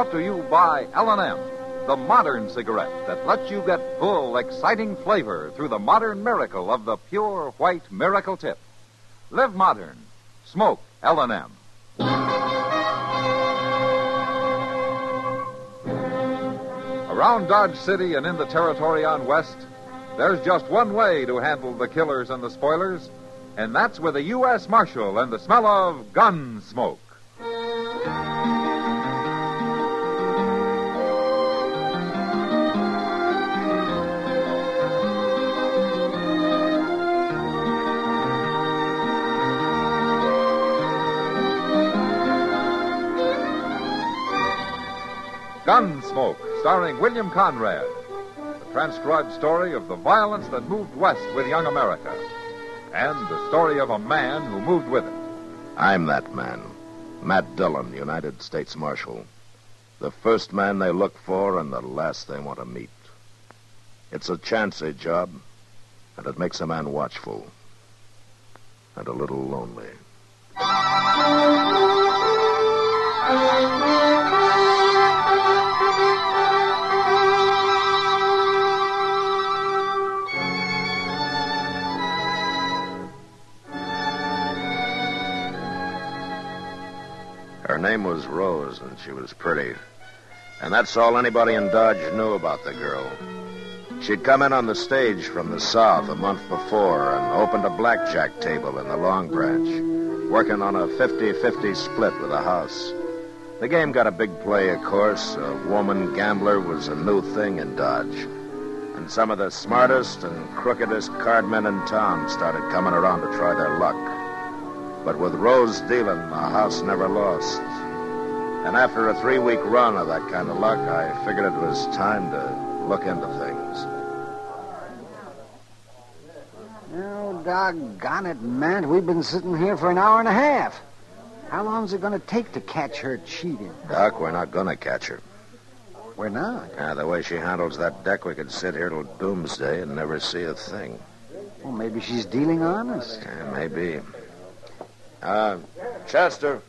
brought to you by L&M, the modern cigarette that lets you get full, exciting flavor through the modern miracle of the pure white miracle tip. Live modern. Smoke L&M. Around Dodge City and in the territory on West, there's just one way to handle the killers and the spoilers, and that's with a U.S. Marshal and the smell of Gunsmoke. Gunsmoke, starring William Conrad. The transcribed story of the violence that moved west with young America. And the story of a man who moved with it. I'm that man. Matt Dillon, United States Marshal. The first man they look for and the last they want to meet. It's a chancy job, and it makes a man watchful. And a little lonely. Her name was Rose, and she was pretty. And that's all anybody in Dodge knew about the girl. She'd come in on the stage from the South a month before and opened a blackjack table in the Long Branch, working on a 50-50 split with a house. The game got a big play, of course. A woman gambler was a new thing in Dodge. And some of the smartest and crookedest cardmen in town started coming around to try their luck. But with Rose dealing, the house never lost. And after a 3-week run of that kind of luck, I figured it was time to look into things. Oh, doggone it, Matt. We've been sitting here for an hour and a half. How long's it going to take to catch her cheating? Doc, we're not going to catch her. We're not? Yeah, the way she handles that deck, we could sit here till doomsday and never see a thing. Well, maybe she's dealing honest. Yeah, maybe. Chester.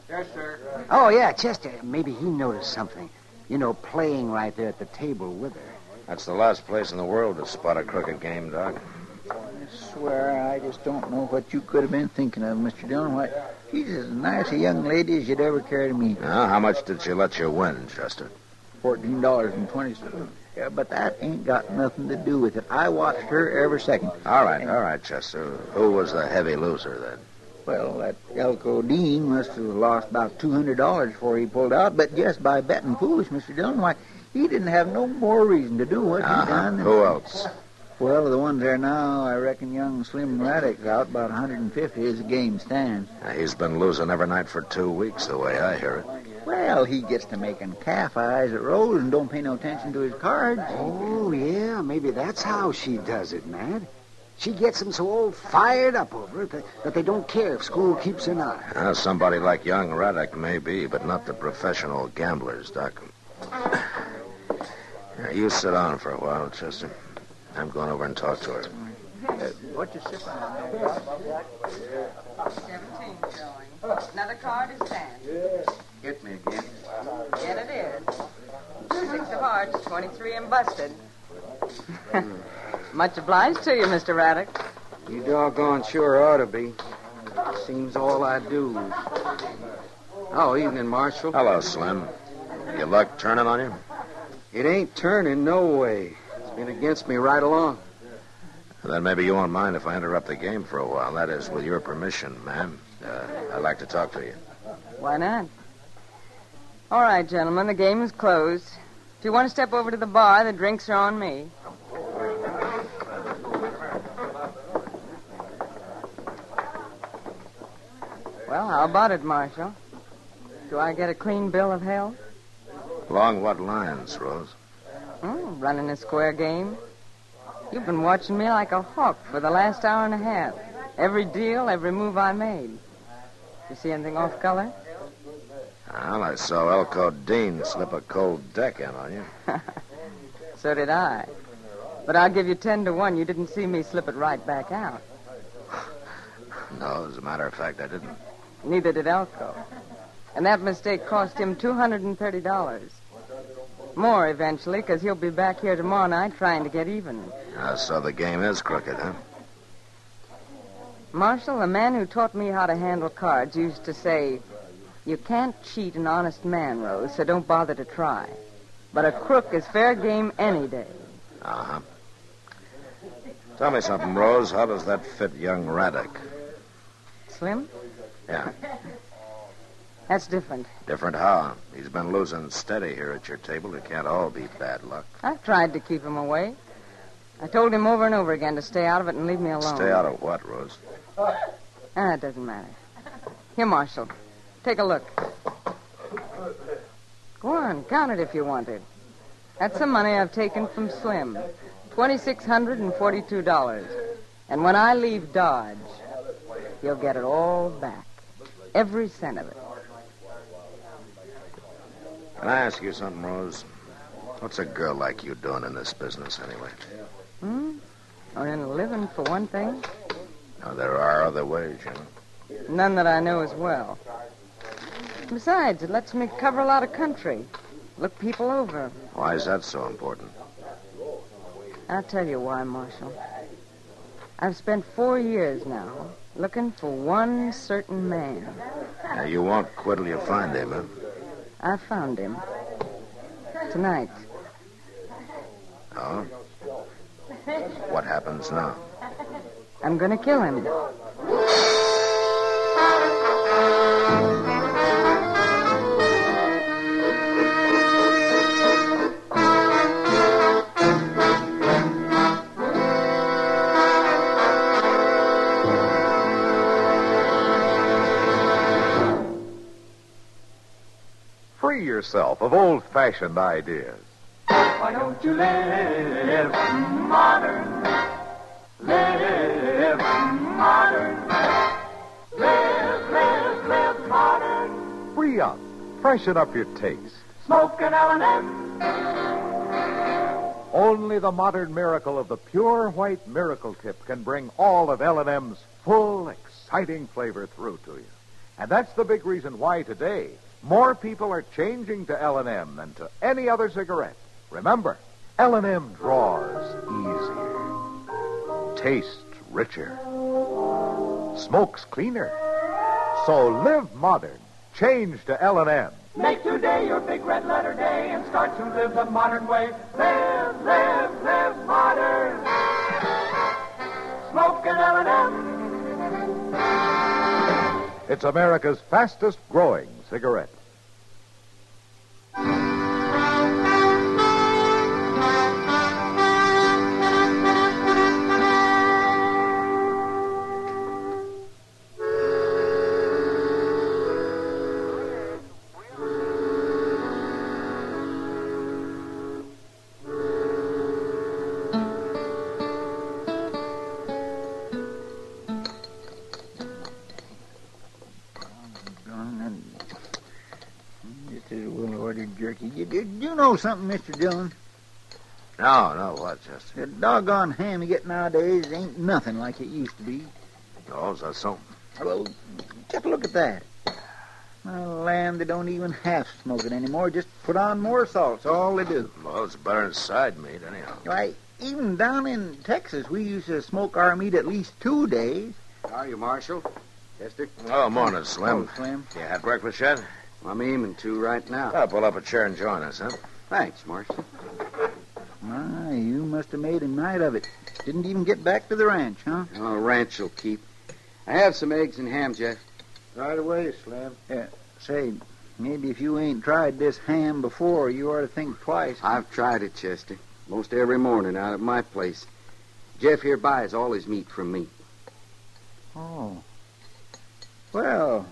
Yes, sir. Oh, yeah, Chester. Maybe he noticed something. You know, playing right there at the table with her. That's the last place in the world to spot a crooked game, Doc. I swear, I just don't know what you could have been thinking of, Mr. Dillon. Why, she's as nice a young lady as you'd ever care to meet. Now, how much did she let you win, Chester? $14.20. Yeah, but that ain't got nothing to do with it. I watched her every second. All right, Chester. Who was the heavy loser, then? Well, that Elko Dean must have lost about $200 before he pulled out, but just by betting foolish, Mr. Dillon, why, he didn't have no more reason to do what he done. Who else? Well, the ones there now, I reckon young Slim Raddick's out about 150 as the game stands. He's been losing every night for 2 weeks, the way I hear it. Well, he gets to making calf eyes at Rose and don't pay no attention to his cards. Oh, yeah, maybe that's how she does it, Matt. She gets them so all fired up over it that they don't care if school keeps an eye. Somebody like young Raddick may be, but not the professional gamblers, Doc. You sit down for a while, Chester. I'm going over and talk to her. What you sipping on? 17 showing. Another card is 10. Hit me again. Yet it is. 6 of hearts, 23 and busted. Much obliged to you, Mr. Raddick. You doggone sure ought to be. Seems all I do. Oh, evening, Marshal. Hello, Slim. Your luck turning on you? It ain't turning, no way. It's been against me right along. Then maybe you won't mind if I interrupt the game for a while. That is, with your permission, ma'am. I'd like to talk to you. Why not? All right, gentlemen, the game is closed. If you want to step over to the bar, the drinks are on me. Well, how about it, Marshal? Do I get a clean bill of health? Along what lines, Rose? Running a square game. You've been watching me like a hawk for the last hour and a half. Every deal, every move I made. You see anything off color? Well, I saw Elko Dean slip a cold deck in on you. So did I. But I'll give you 10 to 1. You didn't see me slip it right back out. No, as a matter of fact, I didn't. Neither did Elko. And that mistake cost him $230. More eventually, because he'll be back here tomorrow night trying to get even. So the game is crooked, huh? Marshal, the man who taught me how to handle cards used to say, you can't cheat an honest man, Rose, so don't bother to try. But a crook is fair game any day. Uh-huh. Tell me something, Rose. How does that fit young Raddick? Slim? Yeah. That's different. Different how? He's been losing steady here at your table. It can't all be bad luck. I've tried to keep him away. I told him over and over again to stay out of it and leave me alone. Stay out of what, Rose? It doesn't matter. Here, Marshal. Take a look. Go on, count it if you want it. That's the money I've taken from Slim. $2,642. And when I leave Dodge, he'll get it all back. Every cent of it. Can I ask you something, Rose? What's a girl like you doing in this business, anyway? Earning a living, for one thing. Now, there are other ways, you know. None that I know as well. Besides, it lets me cover a lot of country. Look people over. Why is that so important? I'll tell you why, Marshal. I've spent 4 years now looking for one certain man. Now, you won't quit till you find him, huh? I found him. Tonight. Oh? What happens now? I'm going to kill him. Free yourself of old-fashioned ideas. Why don't you live modern? Live modern. Live modern. Free up. Freshen up your taste. Smoke an L&M. Only the modern miracle of the pure white miracle tip can bring all of L&M's full, exciting flavor through to you. And that's the big reason why today more people are changing to L&M than to any other cigarette. Remember, L&M draws easier, tastes richer, smokes cleaner. So live modern. Change to L&M. Make today your big red letter day and start to live the modern way. Live modern. Smoke an L&M. It's America's fastest growing cigarette. Jerky. You know something, Mr. Dillon? No, what, Chester? The doggone ham you get nowadays ain't nothing like it used to be. Oh, is that so? Well, just look at that. Lamb, they don't even half smoke it anymore. Just put on more salt. That's all they do. Well, it's better than side meat, anyhow. Why, even down in Texas, we used to smoke our meat at least 2 days. How are you, Marshal? Chester? Oh, morning, Slim. Oh, Slim. You had breakfast yet? I'm aiming to right now. I'll pull up a chair and join us, huh? Thanks, Marshal. My, you must have made a night of it. Didn't even get back to the ranch, huh? Oh, ranch will keep. I have some eggs and ham, Jeff. Right away, Slim. Say, maybe if you ain't tried this ham before, you ought to think twice. I've tried it, Chester. Most every morning out at my place. Jeff here buys all his meat from me. Oh. Well,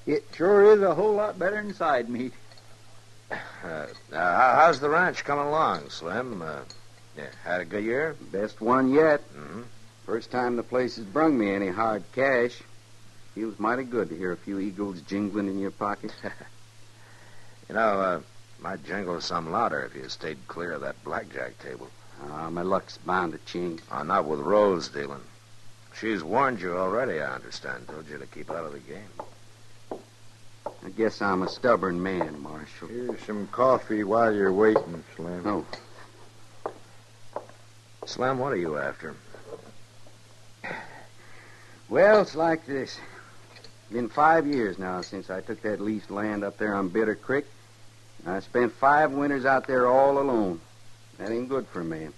it sure is a whole lot better than side meat. How's the ranch coming along, Slim? Had a good year? Best one yet. Mm-hmm. First time the place has brung me any hard cash. Feels mighty good to hear a few eagles jingling in your pocket. Might jingle some louder if you stayed clear of that blackjack table. My luck's bound to change. Not with Rose dealing. She's warned you already, I understand. Told you to keep out of the game. I guess I'm a stubborn man, Marshal. Here's some coffee while you're waiting, Slim. Oh, Slim, what are you after? well, it's like this. Been 5 years now since I took that leased land up there on Bitter Creek. I spent 5 winters out there all alone. That ain't good for a man.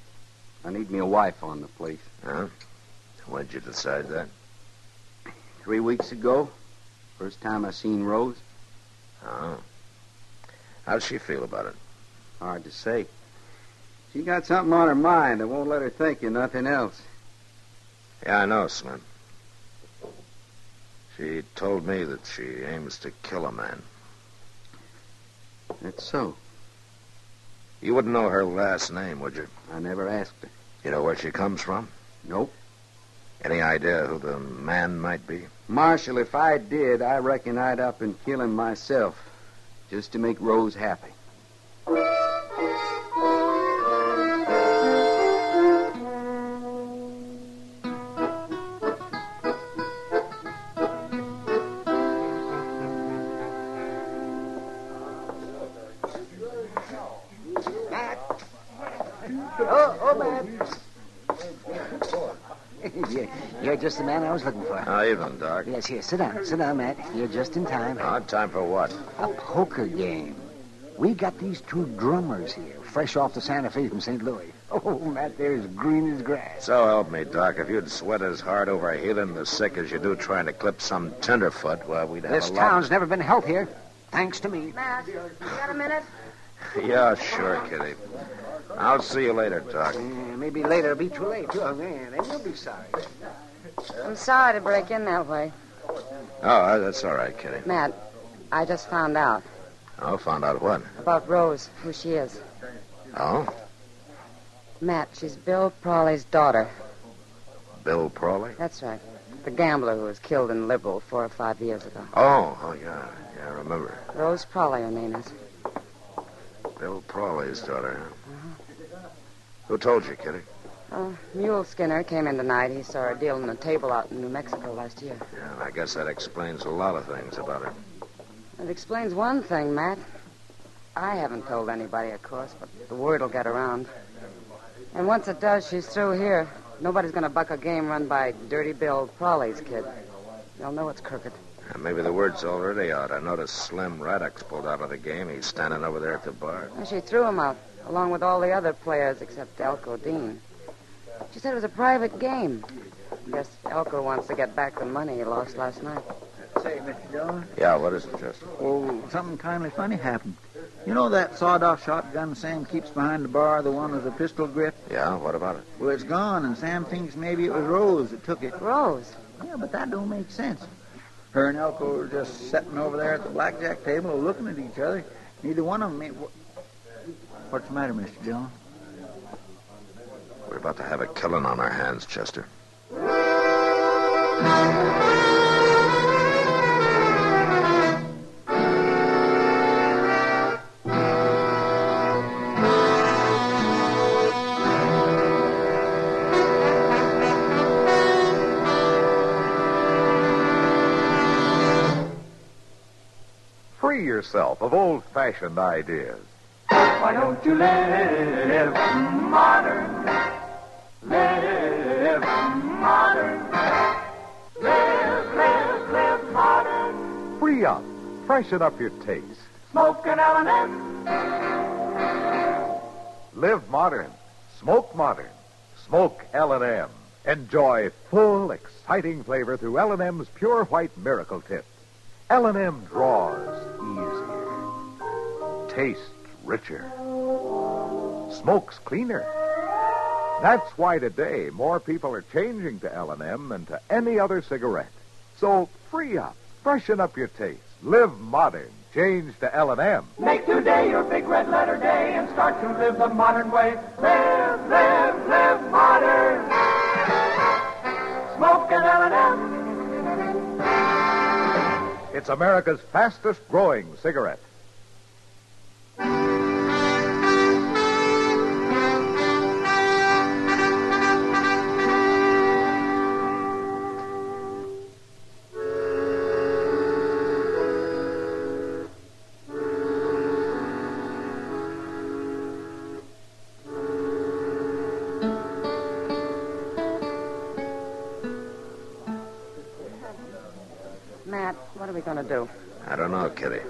I need me a wife on the place. Huh? When'd you decide that? 3 weeks ago, first time I seen Rose. Oh. How'd she feel about it? Hard to say. She got something on her mind that won't let her think of nothing else. Yeah, I know, Slim. She told me that she aims to kill a man. That's so. You wouldn't know her last name, would you? I never asked her. You know where she comes from? Nope. Any idea who the man might be? Marshal, if I did, I reckon I'd up and kill him myself. Just to make Rose happy. Oh, man. You're just the man I was looking for. Oh, evening, Doc. Yes, here. Sit down, Matt. You're just in time. Time for what? A poker game. We got these 2 drummers here, fresh off the Santa Fe from St. Louis. Oh, Matt, they're as green as grass. So help me, Doc. If you'd sweat as hard over healing the sick as you do trying to clip some tenderfoot, well, we'd have This a lot... town's never been healthier, thanks to me. Matt, you got a minute? Yeah, sure, Kitty. I'll see you later, Doc. Maybe later it'll be too late. Oh, man, and you'll be sorry. I'm sorry to break in that way. Oh, that's all right, Kitty. Matt, I just found out. Oh, found out what? About Rose, who she is. Oh? Matt, she's Bill Prawley's daughter. Bill Prawley? That's right. The gambler who was killed in Liberal 4 or 5 years ago. Oh, yeah. Yeah, I remember. Rose Prawley, her name is. Bill Prawley's daughter, huh? Who told you, Kitty? Mule Skinner came in tonight. He saw her dealing the table out in New Mexico last year. Yeah, I guess that explains a lot of things about her. It explains one thing, Matt. I haven't told anybody, of course, but the word will get around. And once it does, she's through here. Nobody's going to buck a game run by Dirty Bill Prawley's kid. They'll know it's crooked. Maybe the word's already out. I noticed Slim Raddock's pulled out of the game. He's standing over there at the bar. And she threw him out, along with all the other players except Elko Dean. She said it was a private game. Guess Elko wants to get back the money he lost last night. Say, Mr. Dillon. Yeah, what is it, Chester? Oh, something kindly funny happened. You know that sawed-off shotgun Sam keeps behind the bar, the one with the pistol grip? Yeah, what about it? Well, it's gone, and Sam thinks maybe it was Rose that took it. Rose? Yeah, but that don't make sense. Her and Elko were just sitting over there at the blackjack table looking at each other. Neither one of them made... What's the matter, Mr. Dillon? We're about to have a killing on our hands, Chester. Free yourself of old-fashioned ideas. Why don't you live modern? Live modern. Live modern. Free up. Freshen up your taste. Smoke an L&M. Live modern. Smoke modern. Smoke L&M. Enjoy full, exciting flavor through L&M's Pure White Miracle Tip. L&M draws easier. Tastes richer. Smokes cleaner. That's why today more people are changing to L&M than to any other cigarette. So free up. Freshen up your taste. Live modern. Change to L&M. Make today your big red letter day and start to live the modern way. Live modern. Smoke an L&M. It's America's fastest growing cigarette. we going to do? I don't know, Kitty.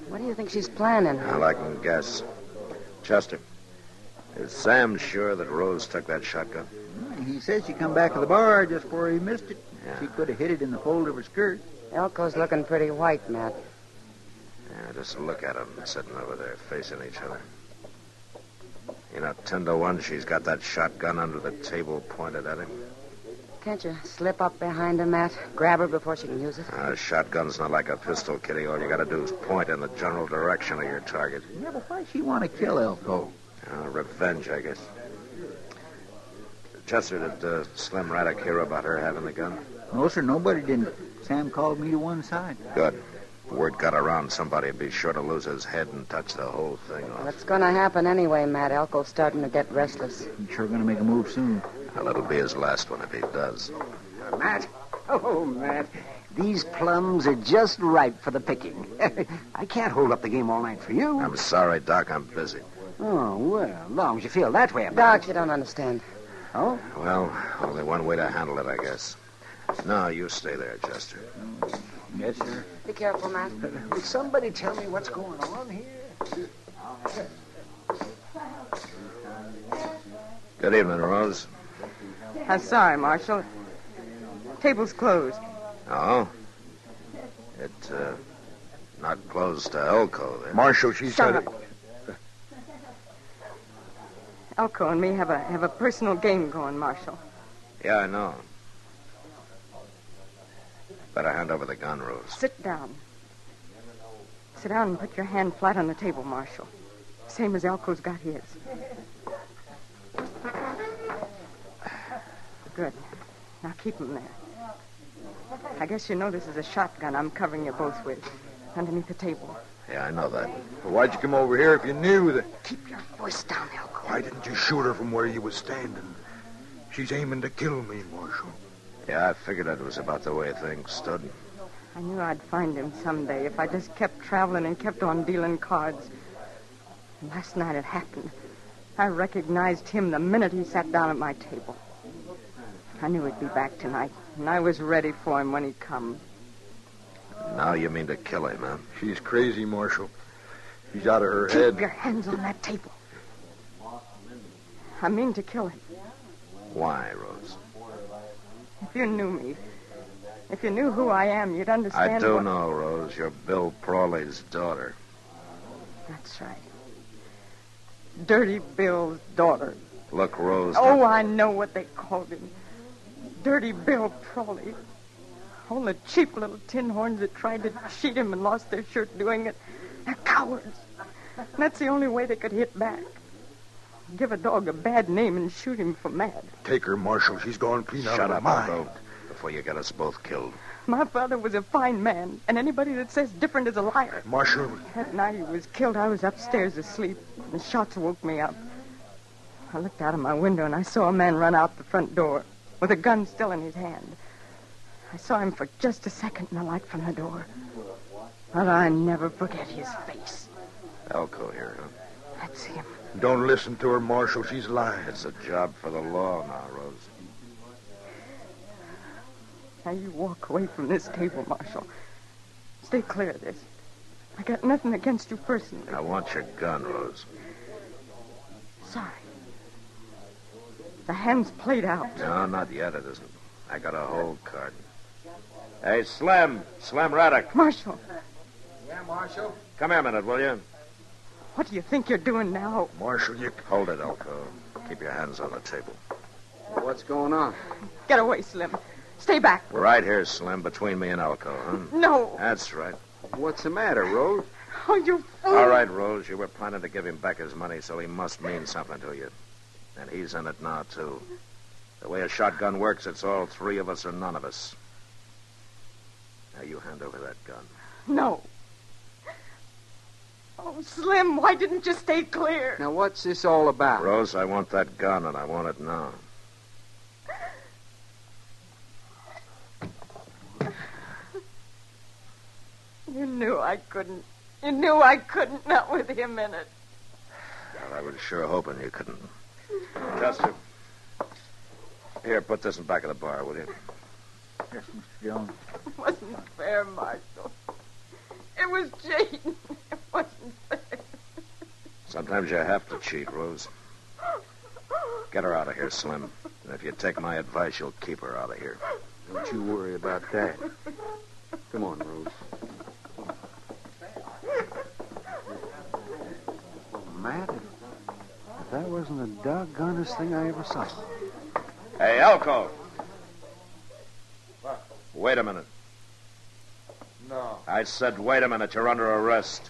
What do you think she's planning? All I can guess. Chester, is Sam sure that Rose took that shotgun? He says she come back to the bar just before he missed it. Yeah. She could have hid it in the fold of her skirt. Elko's looking pretty white, Matt. Yeah, just look at them sitting over there facing each other. 10 to 1, she's got that shotgun under the table pointed at him. Can't you slip up behind her, Matt? Grab her before she can use it? A shotgun's not like a pistol, Kitty. All you got to do is point in the general direction of your target. Yeah, but why she want to kill Elko? Revenge, I guess. Chester, did Slim Raddick hear about her having the gun? No, sir, nobody didn't. Sam called me to one side. Good. If word got around, somebody'd be sure to lose his head and touch the whole thing off. What's going to happen anyway, Matt? Elko's starting to get restless. He's sure going to make a move soon. Well, it'll be his last one if he does. Matt. Oh, Matt. These plums are just ripe for the picking. I can't hold up the game all night for you. I'm sorry, Doc. I'm busy. Oh, well, as long as you feel that way about Doc, it. you don't understand. Oh? Well, only one way to handle it, I guess. No, you stay there, Chester. Yes, sir. Be careful, Matt. Will somebody tell me what's going on here? Good evening, Rose. I'm sorry, Marshal. Table's closed. Oh? It, not closed to Elko, then. Marshal, she said it. Elko and me have a personal game going, Marshal. Yeah, I know. Better hand over the gun, Rose. Sit down. Sit down and put your hand flat on the table, Marshal. Same as Elko's got his. Good. Now keep him there. I guess you know this is a shotgun I'm covering you both with, underneath the table. Yeah, I know that. Well, why'd you come over here if you knew that? Keep your voice down, Elko. Why didn't you shoot her from where you was standing? She's aiming to kill me, Marshal. Yeah, I figured it was about the way things stood. I knew I'd find him someday if I just kept traveling and kept on dealing cards. And last night it happened. I recognized him the minute he sat down at my table. I knew he'd be back tonight, and I was ready for him when he come. Now you mean to kill him, huh? She's crazy, Marshal. She's out of her head. Keep your hands on that table. I mean to kill him. Why, Rose? If you knew me, if you knew who I am, you'd understand. I do know, Rose. You're Bill Prawley's daughter. That's right. Dirty Bill's daughter. Look, Rose. Oh, I know what they called him. Dirty Bill Prawley. All the cheap little tin horns that tried to cheat him and lost their shirt doing it. They're cowards. And that's the only way they could hit back. Give a dog a bad name and shoot him for mad. Take her, Marshal. She's gone clean out Shut of her up, mind. Elko, before you get us both killed. My father was a fine man, and anybody that says different is a liar. Marshal. That night he was killed, I was upstairs asleep. The shots woke me up. I looked out of my window, and I saw a man run out the front door with a gun still in his hand. I saw him for just a second in the light from the door. But I never forget his face. Elko here, huh? That's him. Don't listen to her, Marshal. She's lying. It's a job for the law now, Rose. Now you walk away from this table, Marshal. Stay clear of this. I got nothing against you personally. I want your gun, Rose. Sorry. The hand's played out. No, not yet, it isn't. I got a hold card. Hey, Slim Raddick. Marshal, Yeah, Marshal? Come here a minute, will you? what do you think you're doing now? Marshal, you... Hold it, Elko. Keep your hands on the table. What's going on? Get away, Slim. Stay back. We're right here, Slim, between me and Elko, huh? No. That's right. What's the matter, Rose? Oh, you fool. All right, Rose, you were planning to give him back his money, so he must mean something to you. And he's in it now, too. The way a shotgun works, it's all three of us or none of us. Now you hand over that gun. No. Oh, Slim, why didn't you stay clear? Now, what's this all about? Rose, I want that gun, and I want it now. You knew I couldn't. You knew I couldn't, not with him in it. Well, I was sure hoping you couldn't. Chester, here, put this in back of the bar, will you? Yes, Mr. Jones. It wasn't fair, Marshal. It was cheating. It wasn't fair. Sometimes you have to cheat, Rose. Get her out of here, Slim. And if you take my advice, you'll keep her out of here. Don't you worry about that. Come on, Rose. Matt, if that wasn't the doggonest thing I ever saw. Hey, Elko. What? Wait a minute. No, I said, wait a minute. You're under arrest.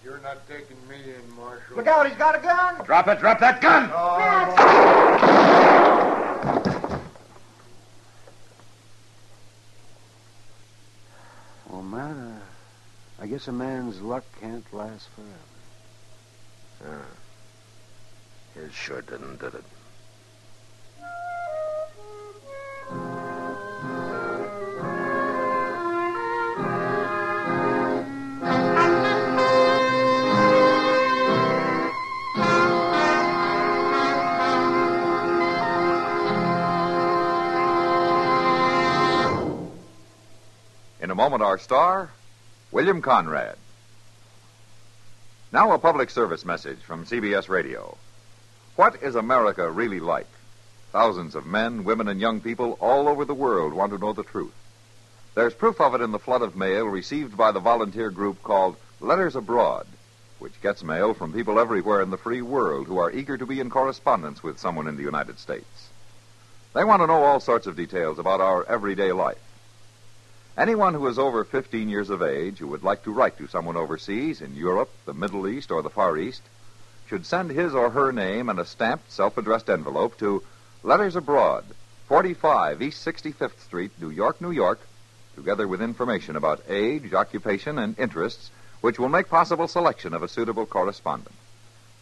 you're not taking me in, Marshal. Look out, he's got a gun! Drop it. Drop that gun! Well, Matt, I guess a man's luck can't last forever. His sure didn't, did it? In a moment, our star, William Conrad. Now a public service message from CBS Radio. What is America really like? Thousands of men, women, and young people all over the world want to know the truth. There's proof of it in the flood of mail received by the volunteer group called Letters Abroad, which gets mail from people everywhere in the free world who are eager to be in correspondence with someone in the United States. They want to know all sorts of details about our everyday life. Anyone who is over 15 years of age who would like to write to someone overseas in Europe, the Middle East, or the Far East should send his or her name in a stamped, self-addressed envelope to Letters Abroad, 45 East 65th Street, New York, New York, together with information about age, occupation, and interests, which will make possible selection of a suitable correspondent.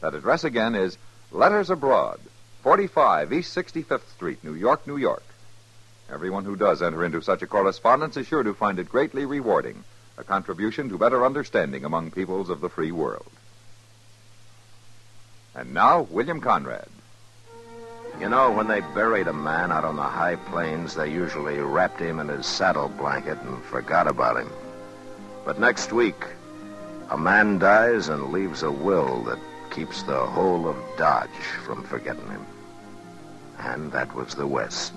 That address again is Letters Abroad, 45 East 65th Street, New York, New York. Everyone who does enter into such a correspondence is sure to find it greatly rewarding, a contribution to better understanding among peoples of the free world. And now, William Conrad. You know, when they buried a man out on the high plains, they usually wrapped him in his saddle blanket and forgot about him. But next week, a man dies and leaves a will that keeps the whole of Dodge from forgetting him. And that was the West.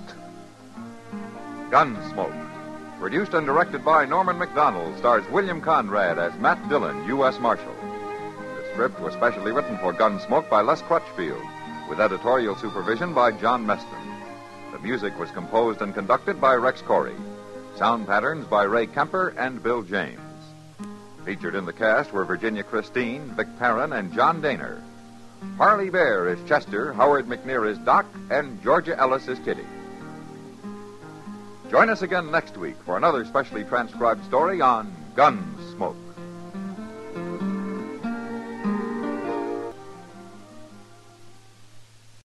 Gunsmoke. Produced and directed by Norman MacDonald, stars William Conrad as Matt Dillon, U.S. Marshal. The script was specially written for Gunsmoke by Les Crutchfield, with editorial supervision by John Meston. The music was composed and conducted by Rex Corey. Sound patterns by Ray Kemper and Bill James. Featured in the cast were Virginia Christine, Vic Perrin, and John Daner. Harley Bear is Chester, Howard McNear is Doc, and Georgia Ellis is Kitty. Join us again next week for another specially transcribed story on Gunsmoke.